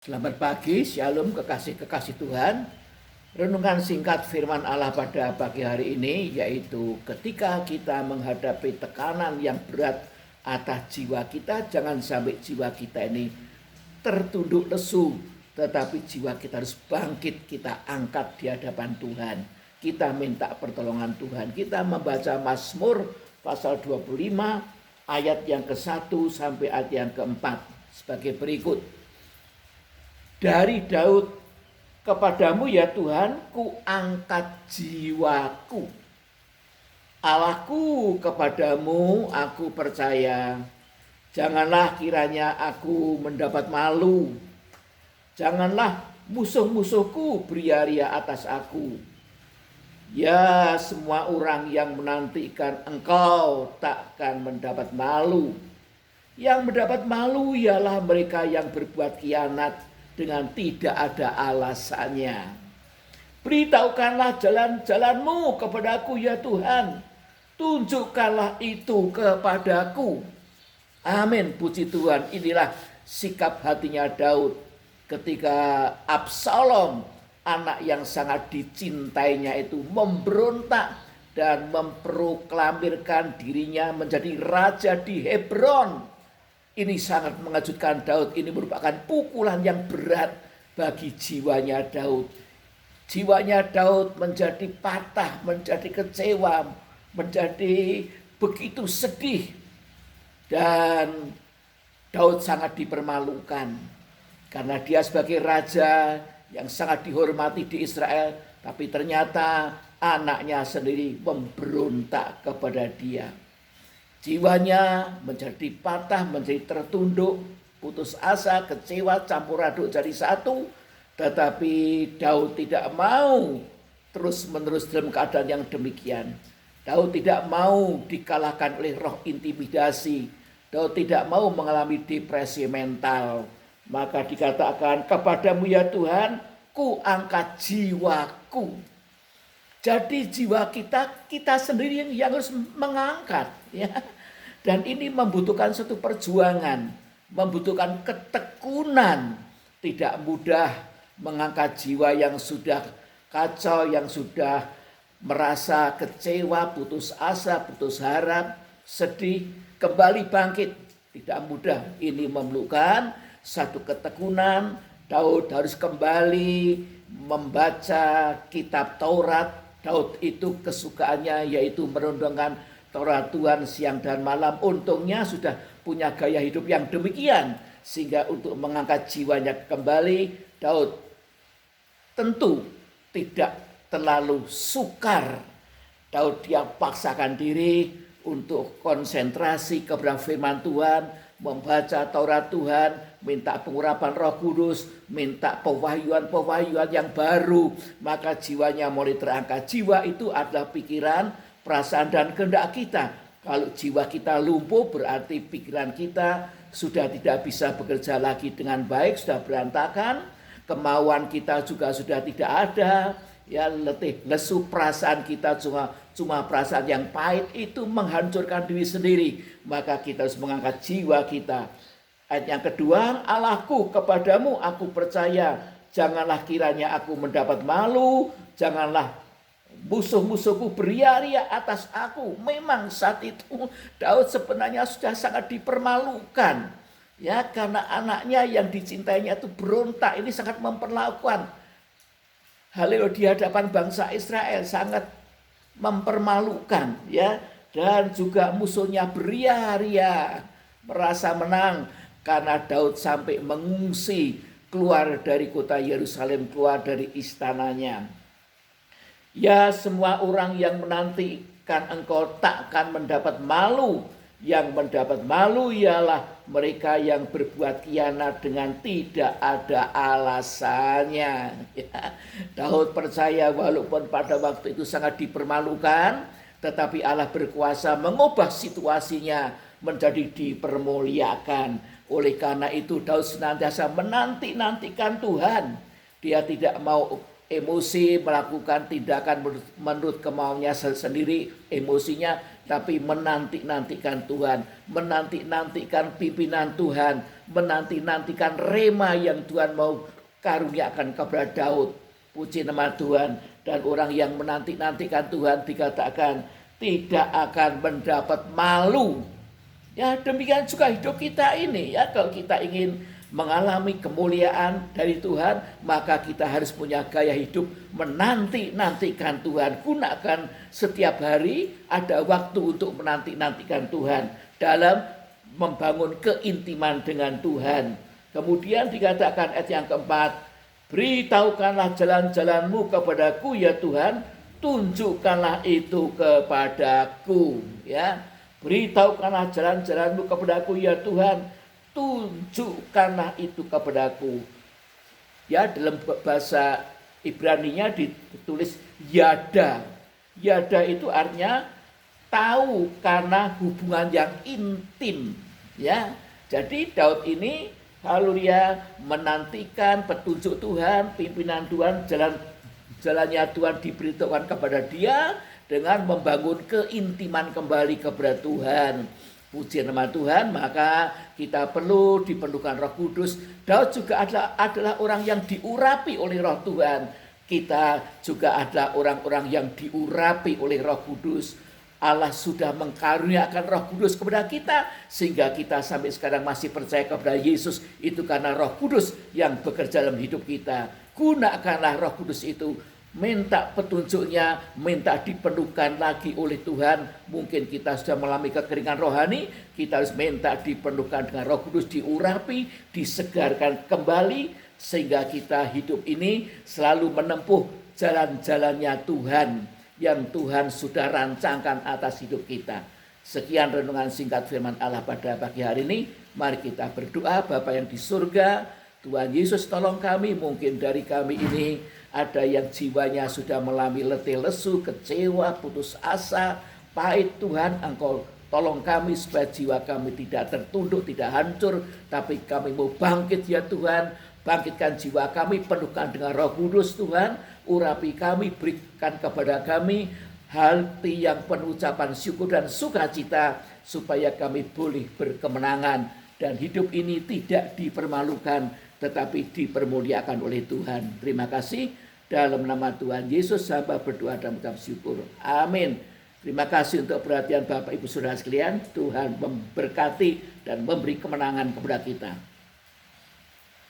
Selamat pagi, shalom kekasih-kekasih Tuhan. Renungan singkat firman Allah pada pagi hari ini yaitu ketika kita menghadapi tekanan yang berat atas jiwa kita, jangan sampai jiwa kita ini tertunduk lesu, tetapi jiwa kita harus bangkit, kita angkat di hadapan Tuhan. Kita minta pertolongan Tuhan. Kita membaca Mazmur pasal 25 ayat yang ke-1 sampai ayat yang ke-4 sebagai berikut. Dari Daud, kepadamu ya Tuhan, ku angkat jiwaku. Allahku, kepadamu aku percaya. Janganlah kiranya aku mendapat malu. Janganlah musuh-musuhku beria-ria atas aku. Ya, semua orang yang menantikan engkau takkan mendapat malu. Yang mendapat malu ialah mereka yang berbuat khianat dengan tidak ada alasannya. Beritahukanlah jalan-jalanmu kepadaku ya Tuhan. Tunjukkanlah itu kepadaku. Amin, puji Tuhan. Inilah sikap hatinya Daud ketika Absalom, anak yang sangat dicintainya itu, memberontak dan memproklamirkan dirinya menjadi raja di Hebron. Ini sangat mengejutkan Daud. Ini merupakan pukulan yang berat bagi jiwanya Daud. Jiwanya Daud menjadi patah, menjadi kecewa, menjadi begitu sedih. Dan Daud sangat dipermalukan karena dia sebagai raja yang sangat dihormati di Israel, tapi ternyata anaknya sendiri memberontak kepada dia. Jiwanya menjadi patah, menjadi tertunduk, putus asa, kecewa, campur aduk jadi satu. Tetapi Daud tidak mau terus-menerus dalam keadaan yang demikian. Daud tidak mau dikalahkan oleh roh intimidasi. Daud tidak mau mengalami depresi mental. Maka dikatakan, kepadamu ya Tuhan, ku angkat jiwaku. Jadi jiwa kita sendiri yang harus mengangkat, ya. Dan ini membutuhkan suatu perjuangan, membutuhkan ketekunan. Tidak mudah mengangkat jiwa yang sudah kacau, yang sudah merasa kecewa, putus asa, putus harap, sedih, kembali bangkit. Tidak mudah. Ini memerlukan satu ketekunan. Daud harus kembali membaca kitab Taurat. Daud itu kesukaannya yaitu merenungkan Taurat Tuhan siang dan malam. Untungnya sudah punya gaya hidup yang demikian. Sehingga untuk mengangkat jiwanya kembali, Daud tentu tidak terlalu sukar. Daud dia paksakan diri untuk konsentrasi kepada firman Tuhan, membaca Taurat Tuhan, minta pengurapan Roh Kudus, minta pewahyuan yang baru, maka jiwanya mulai terangkat. Jiwa itu adalah pikiran, perasaan dan kehendak kita. Kalau jiwa kita lumpuh berarti pikiran kita sudah tidak bisa bekerja lagi dengan baik, sudah berantakan, kemauan kita juga sudah tidak ada. Ya, letih, lesu, perasaan kita cuma perasaan yang pahit, itu menghancurkan diri sendiri. Maka kita harus mengangkat jiwa kita. Ayat yang kedua, Allahku, kepadamu aku percaya. Janganlah kiranya aku mendapat malu. Janganlah musuh-musuhku beria-ria atas aku. Memang saat itu Daud sebenarnya sudah sangat dipermalukan. Ya, karena anaknya yang dicintainya itu berontak. Ini sangat memperlakukan. Haleluya, di hadapan bangsa Israel sangat mempermalukan, ya. Dan juga musuhnya beria-ria merasa menang karena Daud sampai mengungsi keluar dari kota Yerusalem, keluar dari istananya. Ya, semua orang yang menantikan engkau takkan mendapat malu. Yang mendapat malu ialah mereka yang berbuat khianat dengan tidak ada alasannya. Ya. Daud percaya walaupun pada waktu itu sangat dipermalukan, tetapi Allah berkuasa mengubah situasinya menjadi dipermuliakan. Oleh karena itu Daud senantiasa menanti-nantikan Tuhan. Dia tidak mau emosi, melakukan tindakan menurut kemauannya sendiri, emosinya, tapi menanti-nantikan Tuhan, menanti-nantikan pimpinan Tuhan, menanti-nantikan rema yang Tuhan mau karuniakan kepada Daud. Puji nama Tuhan. Dan orang yang menanti-nantikan Tuhan dikatakan tidak akan mendapat malu. Ya, demikian juga hidup kita ini ya. Kalau kita ingin mengalami kemuliaan dari Tuhan, maka kita harus punya gaya hidup menanti-nantikan Tuhan. Gunakan setiap hari ada waktu untuk menanti-nantikan Tuhan dalam membangun keintiman dengan Tuhan. Kemudian dikatakan ayat yang keempat, beritahukanlah jalan-jalanmu kepadaku ya Tuhan, tunjukkanlah itu kepadaku. Ya, beritahukanlah jalan-jalanmu kepadaku ya Tuhan, tunjukkanlah itu kepadaku. Ya, dalam bahasa Ibrani-nya ditulis yada. Yada itu artinya tahu karena hubungan yang intim. Ya, jadi Daud ini haleluya menantikan petunjuk Tuhan, pimpinan Tuhan, jalannya Tuhan diberitahukan kepada dia dengan membangun keintiman kembali kepada Tuhan. Puji nama Tuhan. Maka kita perlu dipenuhkan Roh Kudus. Daud juga adalah orang yang diurapi oleh Roh Tuhan. Kita juga adalah orang-orang yang diurapi oleh Roh Kudus. Allah sudah mengkaruniakan Roh Kudus kepada kita sehingga kita sampai sekarang masih percaya kepada Yesus. Itu karena Roh Kudus yang bekerja dalam hidup kita. Gunakanlah Roh Kudus itu. Minta petunjuknya, minta dipenuhkan lagi oleh Tuhan. Mungkin kita sudah mengalami kekeringan rohani, kita harus minta dipenuhkan dengan Roh Kudus, diurapi, disegarkan kembali, sehingga kita hidup ini selalu menempuh jalan-jalannya Tuhan yang Tuhan sudah rancangkan atas hidup kita. Sekian renungan singkat firman Allah pada pagi hari ini. Mari kita berdoa. Bapa yang di surga, Tuhan Yesus tolong kami. Mungkin dari kami ini ada yang jiwanya sudah mengalami letih lesu, kecewa, putus asa, pahit. Tuhan, Engkau tolong kami supaya jiwa kami tidak tertunduk, tidak hancur, tapi kami mau bangkit ya Tuhan. Bangkitkan jiwa kami, penuhkan dengan Roh Kudus Tuhan. Urapi kami, berikan kepada kami hati yang penuh ucapan syukur dan sukacita, supaya kami boleh berkemenangan dan hidup ini tidak dipermalukan, tetapi dipermuliakan oleh Tuhan. Terima kasih. Dalam nama Tuhan Yesus hamba berdoa dan mengucap syukur. Amin. Terima kasih untuk perhatian Bapak Ibu Saudara sekalian. Tuhan memberkati dan memberi kemenangan kepada kita.